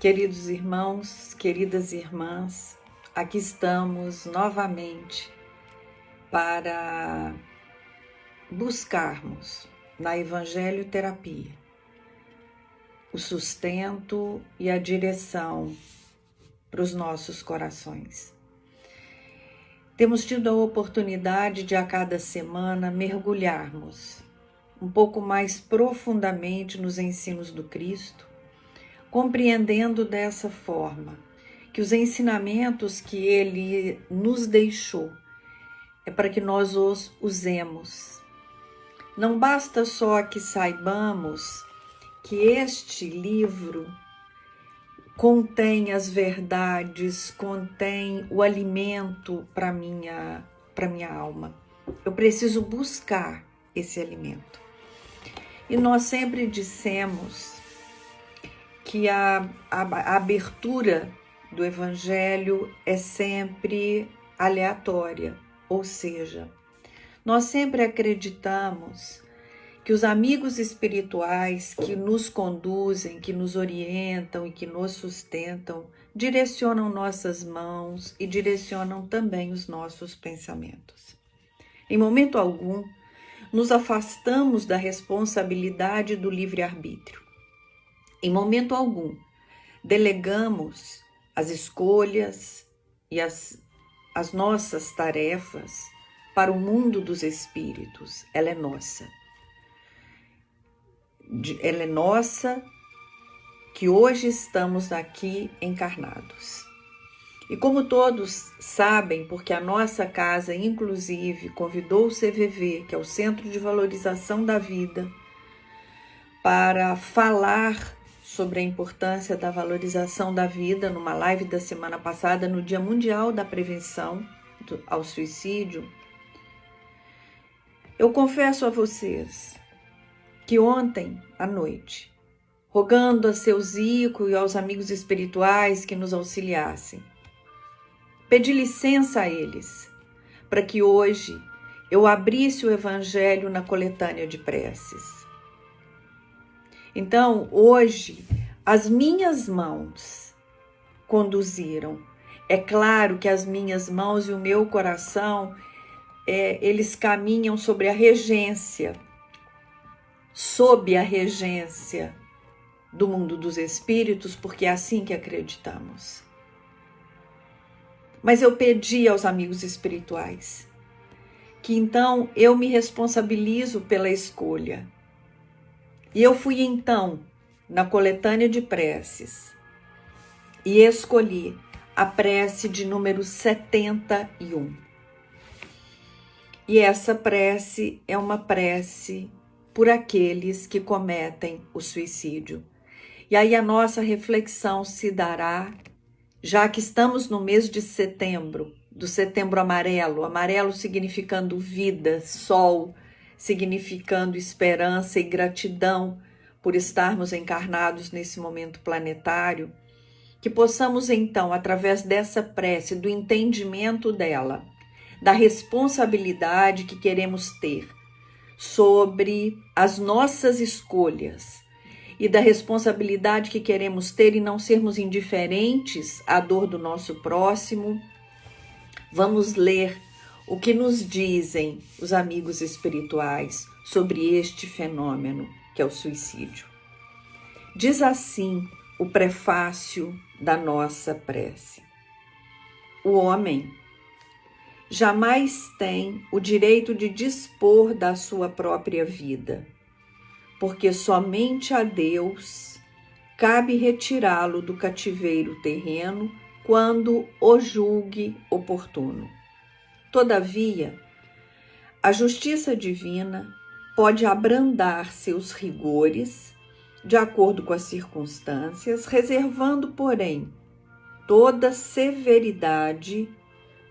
Queridos irmãos, queridas irmãs, aqui estamos novamente para buscarmos na Evangelho Terapia o sustento e a direção para os nossos corações. Temos tido a oportunidade de a cada semana mergulharmos um pouco mais profundamente nos ensinos do Cristo, compreendendo dessa forma que os ensinamentos que Ele nos deixou é para que nós os usemos. Não basta só que saibamos que este livro contém as verdades, contém o alimento para minha alma. Eu preciso buscar esse alimento. E nós sempre dissemos que a abertura do Evangelho é sempre aleatória, ou seja, nós sempre acreditamos que os amigos espirituais que nos conduzem, que nos orientam e que nos sustentam, direcionam nossas mãos e direcionam também os nossos pensamentos. Em momento algum, nos afastamos da responsabilidade do livre-arbítrio. Em momento algum, delegamos as escolhas e as nossas tarefas para o mundo dos espíritos. Ela é nossa. Ela é nossa, que hoje estamos aqui encarnados. E como todos sabem, porque a nossa casa, inclusive, convidou o CVV, que é o Centro de Valorização da Vida, para falar sobre a importância da valorização da vida numa live da semana passada, no Dia Mundial da Prevenção ao Suicídio. Eu confesso a vocês que ontem à noite, rogando a seu Zico e aos amigos espirituais que nos auxiliassem, pedi licença a eles para que hoje eu abrisse o Evangelho na coletânea de preces. Então, hoje, as minhas mãos conduziram. É claro que as minhas mãos e o meu coração, eles caminham sob a regência do mundo dos espíritos, porque é assim que acreditamos. Mas eu pedi aos amigos espirituais que então eu me responsabilizo pela escolha. E eu fui então na coletânea de preces e escolhi a prece de número 71. E essa prece é uma prece por aqueles que cometem o suicídio. E aí a nossa reflexão se dará, já que estamos no mês de setembro, do setembro amarelo, amarelo significando vida, sol, significando esperança e gratidão por estarmos encarnados nesse momento planetário, que possamos então, através dessa prece, do entendimento dela, da responsabilidade que queremos ter sobre as nossas escolhas e da responsabilidade que queremos ter em não sermos indiferentes à dor do nosso próximo, vamos ler o que nos dizem os amigos espirituais sobre este fenômeno que é o suicídio. Diz assim o prefácio da nossa prece: o homem jamais tem o direito de dispor da sua própria vida, porque somente a Deus cabe retirá-lo do cativeiro terreno quando o julgue oportuno. Todavia, a justiça divina pode abrandar seus rigores de acordo com as circunstâncias, reservando, porém, toda severidade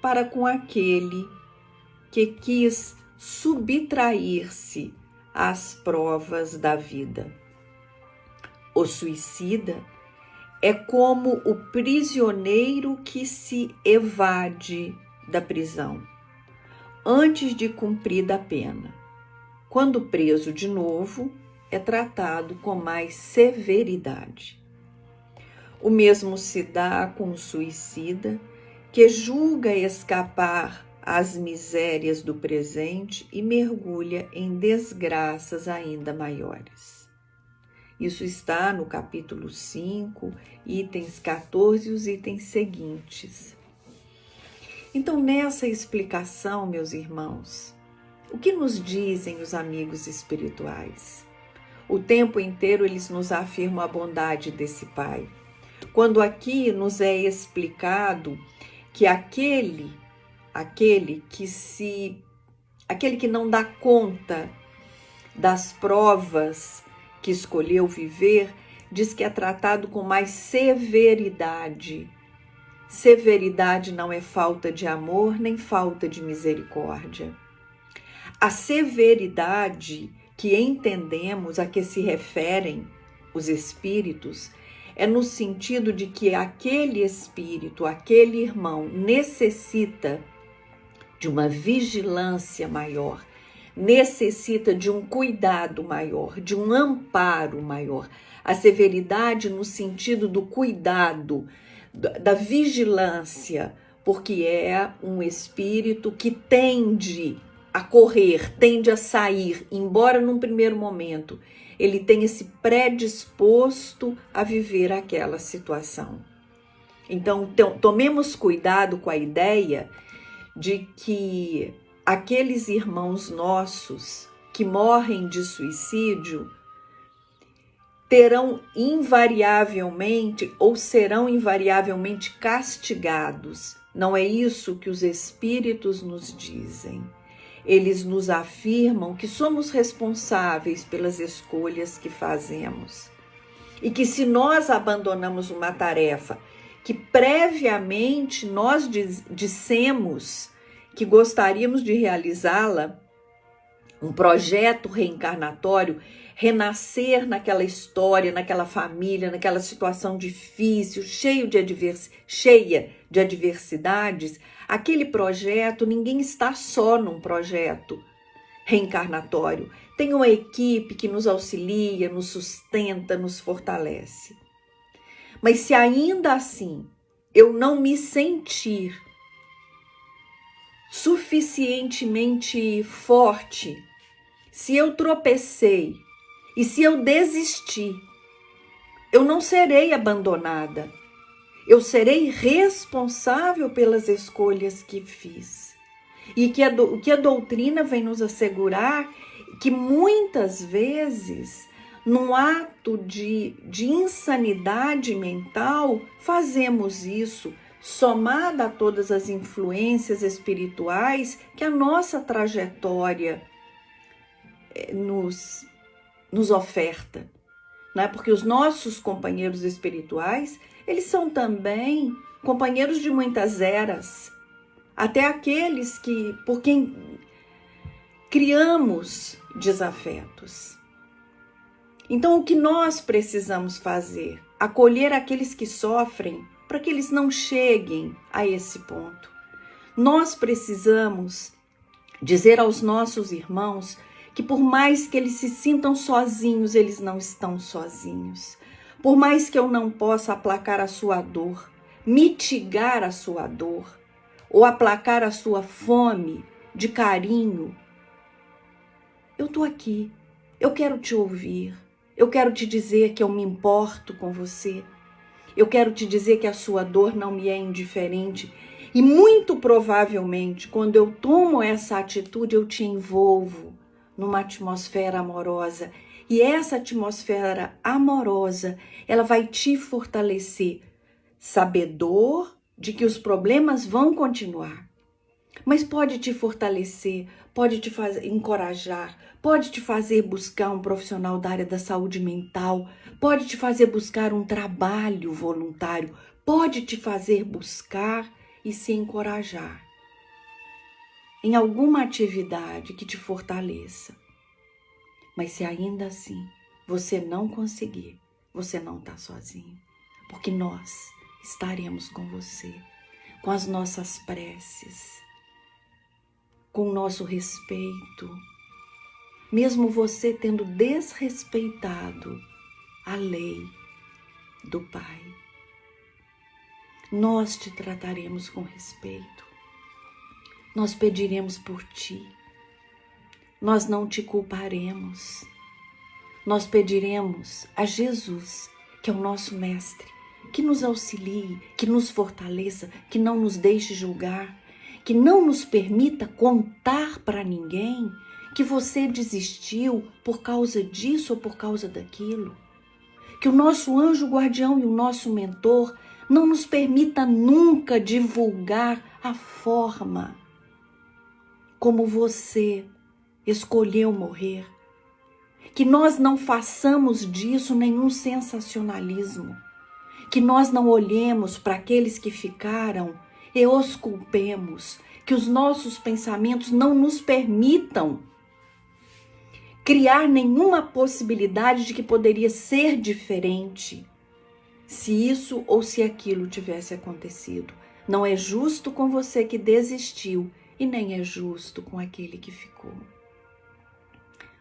para com aquele que quis subtrair-se às provas da vida. O suicida é como o prisioneiro que se evade da prisão antes de cumprida a pena. Quando preso de novo, é tratado com mais severidade. O mesmo se dá com o suicida, que julga escapar às misérias do presente e mergulha em desgraças ainda maiores. Isso está no capítulo 5, itens 14 e os itens seguintes. Então, nessa explicação, meus irmãos, o que nos dizem os amigos espirituais? O tempo inteiro eles nos afirmam a bondade desse Pai. Quando aqui nos é explicado que aquele que não dá conta das provas que escolheu viver, diz que é tratado com mais severidade. Severidade não é falta de amor nem falta de misericórdia. A severidade que entendemos a que se referem os espíritos é no sentido de que aquele espírito, aquele irmão necessita de uma vigilância maior, necessita de um cuidado maior, de um amparo maior. A severidade no sentido do cuidado, da vigilância, porque é um espírito que tende a correr, tende a sair, embora num primeiro momento ele tenha se predisposto a viver aquela situação. Então, tomemos cuidado com a ideia de que aqueles irmãos nossos que morrem de suicídio terão invariavelmente ou serão invariavelmente castigados. Não é isso que os espíritos nos dizem. Eles nos afirmam que somos responsáveis pelas escolhas que fazemos e que se nós abandonamos uma tarefa que previamente nós dissemos que gostaríamos de realizá-la, um projeto reencarnatório, renascer naquela história, naquela família, naquela situação difícil, cheia de adversidades, aquele projeto, ninguém está só num projeto reencarnatório. Tem uma equipe que nos auxilia, nos sustenta, nos fortalece. Mas se ainda assim eu não me sentir suficientemente forte, se eu tropecei e se eu desistir, eu não serei abandonada. Eu serei responsável pelas escolhas que fiz. E o que a doutrina vem nos assegurar, que muitas vezes, num ato de insanidade mental, fazemos isso, somada a todas as influências espirituais que a nossa trajetória nos oferta, né? Porque os nossos companheiros espirituais, eles são também companheiros de muitas eras, até aqueles por quem criamos desafetos. Então, o que nós precisamos fazer? Acolher aqueles que sofrem para que eles não cheguem a esse ponto. Nós precisamos dizer aos nossos irmãos que por mais que eles se sintam sozinhos, eles não estão sozinhos. Por mais que eu não possa aplacar a sua dor, mitigar a sua dor, ou aplacar a sua fome de carinho, eu estou aqui, eu quero te ouvir, eu quero te dizer que eu me importo com você, eu quero te dizer que a sua dor não me é indiferente e muito provavelmente quando eu tomo essa atitude eu te envolvo numa atmosfera amorosa e essa atmosfera amorosa ela vai te fortalecer, sabedor de que os problemas vão continuar, mas pode te fortalecer, pode te encorajar, pode te fazer buscar um profissional da área da saúde mental, pode te fazer buscar um trabalho voluntário, pode te fazer buscar e se encorajar em alguma atividade que te fortaleça. Mas se ainda assim você não conseguir, você não está sozinho, porque nós estaremos com você, com as nossas preces, com o nosso respeito, mesmo você tendo desrespeitado a lei do Pai. nós te trataremos com respeito. Nós pediremos por ti. Nós não te culparemos. Nós pediremos a Jesus, que é o nosso mestre, que nos auxilie, que nos fortaleça, que não nos deixe julgar, que não nos permita contar para ninguém que você desistiu por causa disso ou por causa daquilo. Que o nosso anjo guardião e o nosso mentor não nos permita nunca divulgar a forma como você escolheu morrer. Que nós não façamos disso nenhum sensacionalismo. Que nós não olhemos para aqueles que ficaram e os culpemos. Que os nossos pensamentos não nos permitam criar nenhuma possibilidade de que poderia ser diferente se isso ou se aquilo tivesse acontecido. Não é justo com você que desistiu e nem é justo com aquele que ficou.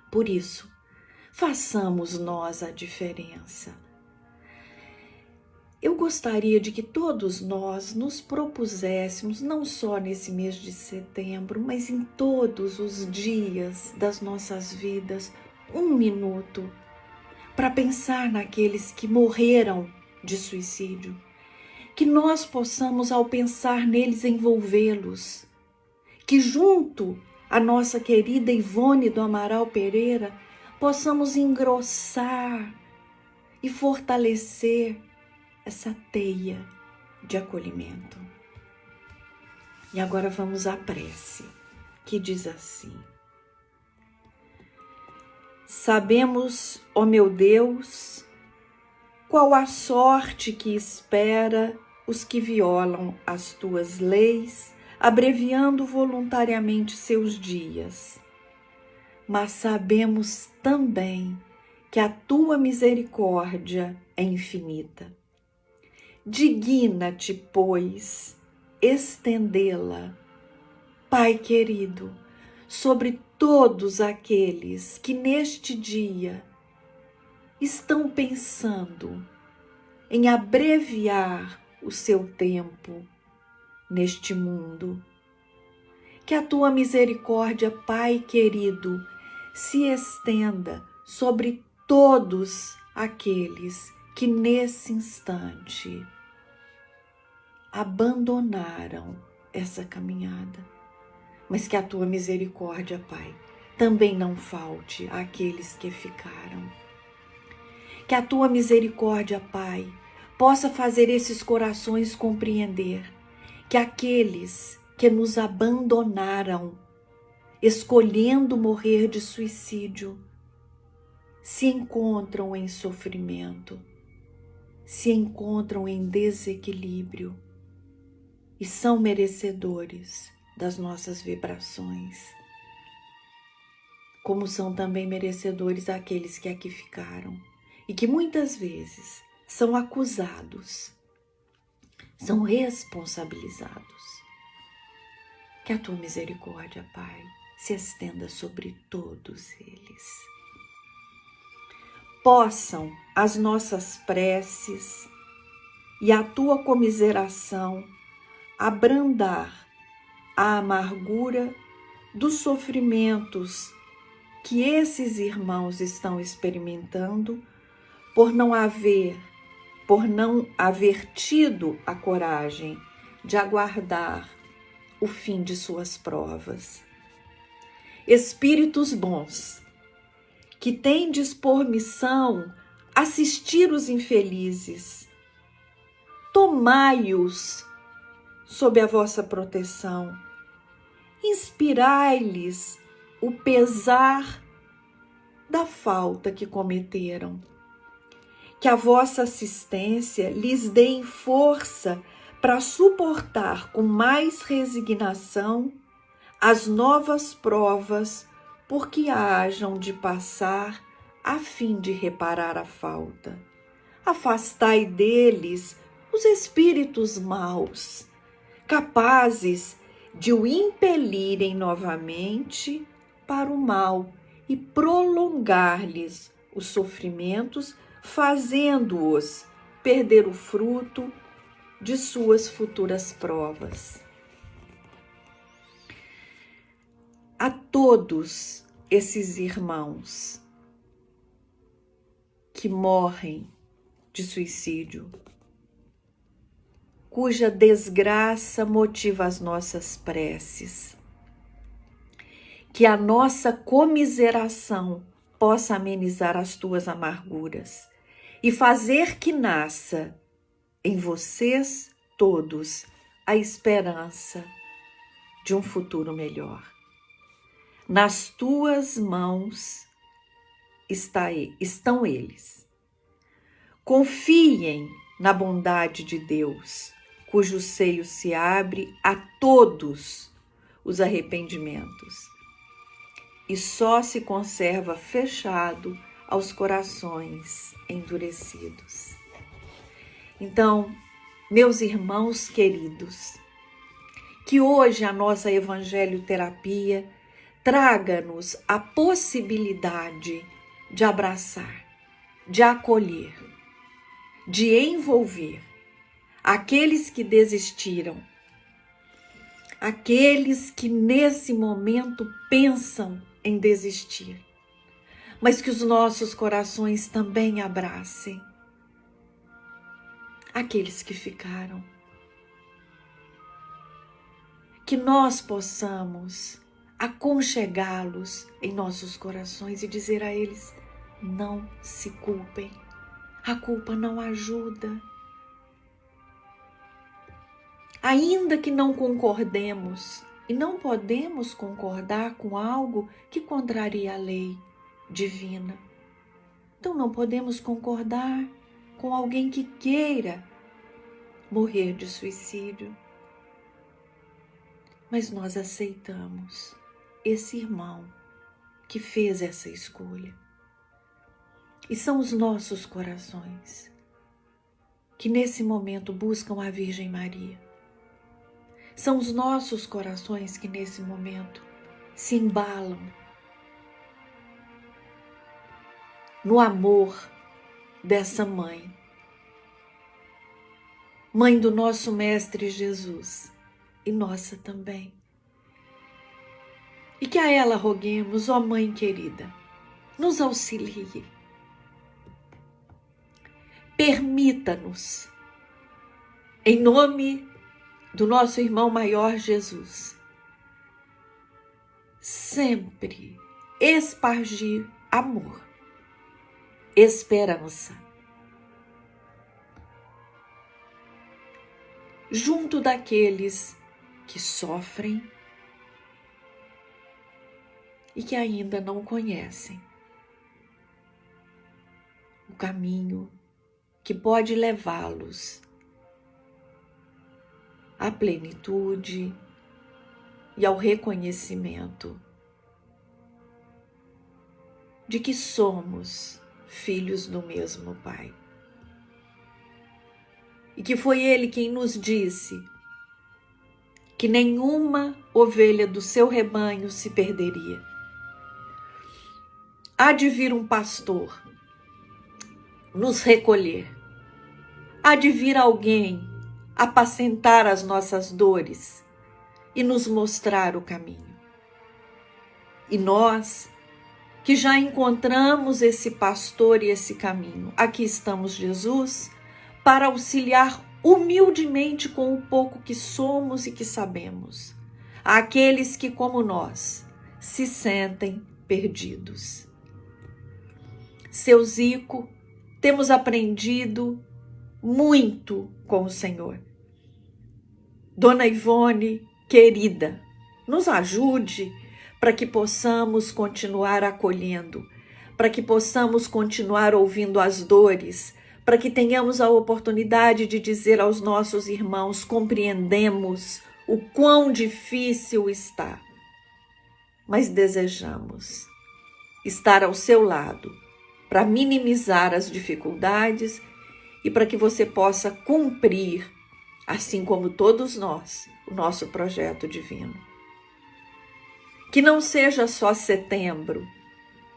Por isso, façamos nós a diferença. Eu gostaria de que todos nós nos propuséssemos, não só nesse mês de setembro, mas em todos os dias das nossas vidas, 1 minuto para pensar naqueles que morreram de suicídio. Que nós possamos, ao pensar neles, envolvê-los. Que junto à nossa querida Ivone do Amaral Pereira, possamos engrossar e fortalecer essa teia de acolhimento. E agora vamos à prece, que diz assim: sabemos, ó meu Deus, qual a sorte que espera os que violam as tuas leis, abreviando voluntariamente seus dias. Mas sabemos também que a tua misericórdia é infinita. Digna-te, pois, estendê-la, Pai querido, sobre todos aqueles que neste dia estão pensando em abreviar o seu tempo neste mundo. Que a tua misericórdia, Pai querido, se estenda sobre todos aqueles que nesse instante abandonaram essa caminhada. Mas que a tua misericórdia, Pai, também não falte àqueles que ficaram. Que a tua misericórdia, Pai, possa fazer esses corações compreender que aqueles que nos abandonaram, escolhendo morrer de suicídio, se encontram em sofrimento, se encontram em desequilíbrio e são merecedores das nossas vibrações, como são também merecedores aqueles que aqui ficaram e que muitas vezes são acusados, são responsabilizados. Que a tua misericórdia, Pai, se estenda sobre todos eles. Possam as nossas preces e a tua comiseração abrandar a amargura dos sofrimentos que esses irmãos estão experimentando por não haver tido a coragem de aguardar o fim de suas provas. Espíritos bons, que tendes por missão assistir os infelizes, tomai-os sob a vossa proteção, inspirai-lhes o pesar da falta que cometeram. Que a vossa assistência lhes dê força para suportar com mais resignação as novas provas por que hajam de passar a fim de reparar a falta. Afastai deles os espíritos maus, capazes de o impelirem novamente para o mal e prolongar-lhes os sofrimentos, fazendo-os perder o fruto de suas futuras provas. A todos esses irmãos que morrem de suicídio, cuja desgraça motiva as nossas preces, que a nossa comiseração possa amenizar as tuas amarguras e fazer que nasça em vocês todos a esperança de um futuro melhor. Nas tuas mãos estão eles. Confiem na bondade de Deus, cujo seio se abre a todos os arrependimentos e só se conserva fechado aos corações endurecidos. Então, meus irmãos queridos, que hoje a nossa evangelho-terapia traga-nos a possibilidade de abraçar, de acolher, de envolver aqueles que desistiram, aqueles que nesse momento pensam em desistir, mas que os nossos corações também abracem aqueles que ficaram. Que nós possamos aconchegá-los em nossos corações e dizer a eles: não se culpem, a culpa não ajuda. Ainda que não concordemos, e não podemos concordar com algo que contraria a lei divina, então não podemos concordar com alguém que queira morrer de suicídio, mas nós aceitamos esse irmão que fez essa escolha. E são os nossos corações que nesse momento buscam a Virgem Maria. São os nossos corações que nesse momento se embalam no amor dessa mãe, mãe do nosso Mestre Jesus e nossa também. E que a ela roguemos: ó Mãe querida, nos auxilie. Permita-nos, em nome do nosso irmão maior Jesus, sempre espargir amor, esperança, junto daqueles que sofrem e que ainda não conhecem o caminho que pode levá-los à plenitude e ao reconhecimento de que somos filhos do mesmo Pai. E que foi Ele quem nos disse que nenhuma ovelha do seu rebanho se perderia. Há de vir um pastor nos recolher. Há de vir alguém apacentar as nossas dores e nos mostrar o caminho. E nós, que já encontramos esse pastor e esse caminho, aqui estamos, Jesus, para auxiliar humildemente com o pouco que somos e que sabemos, àqueles que, como nós, se sentem perdidos. Seu Zico, temos aprendido muito com o Senhor. Dona Ivone, querida, nos ajude para que possamos continuar acolhendo, para que possamos continuar ouvindo as dores, para que tenhamos a oportunidade de dizer aos nossos irmãos: compreendemos o quão difícil está, mas desejamos estar ao seu lado para minimizar as dificuldades e para que você possa cumprir, assim como todos nós, o nosso projeto divino. Que não seja só setembro,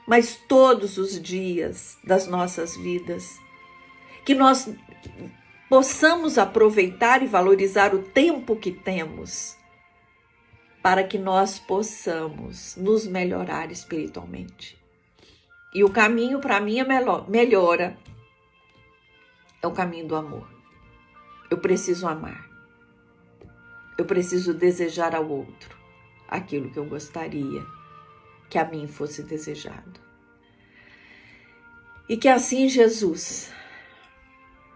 mas todos os dias das nossas vidas, que nós possamos aproveitar e valorizar o tempo que temos para que nós possamos nos melhorar espiritualmente. E o caminho para mim é melhora, é o caminho do amor. Eu preciso amar. Eu preciso desejar ao outro aquilo que eu gostaria que a mim fosse desejado. E que assim, Jesus,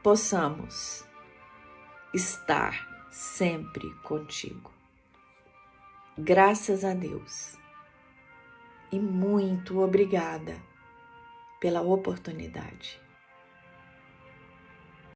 possamos estar sempre contigo. Graças a Deus. E muito obrigada pela oportunidade.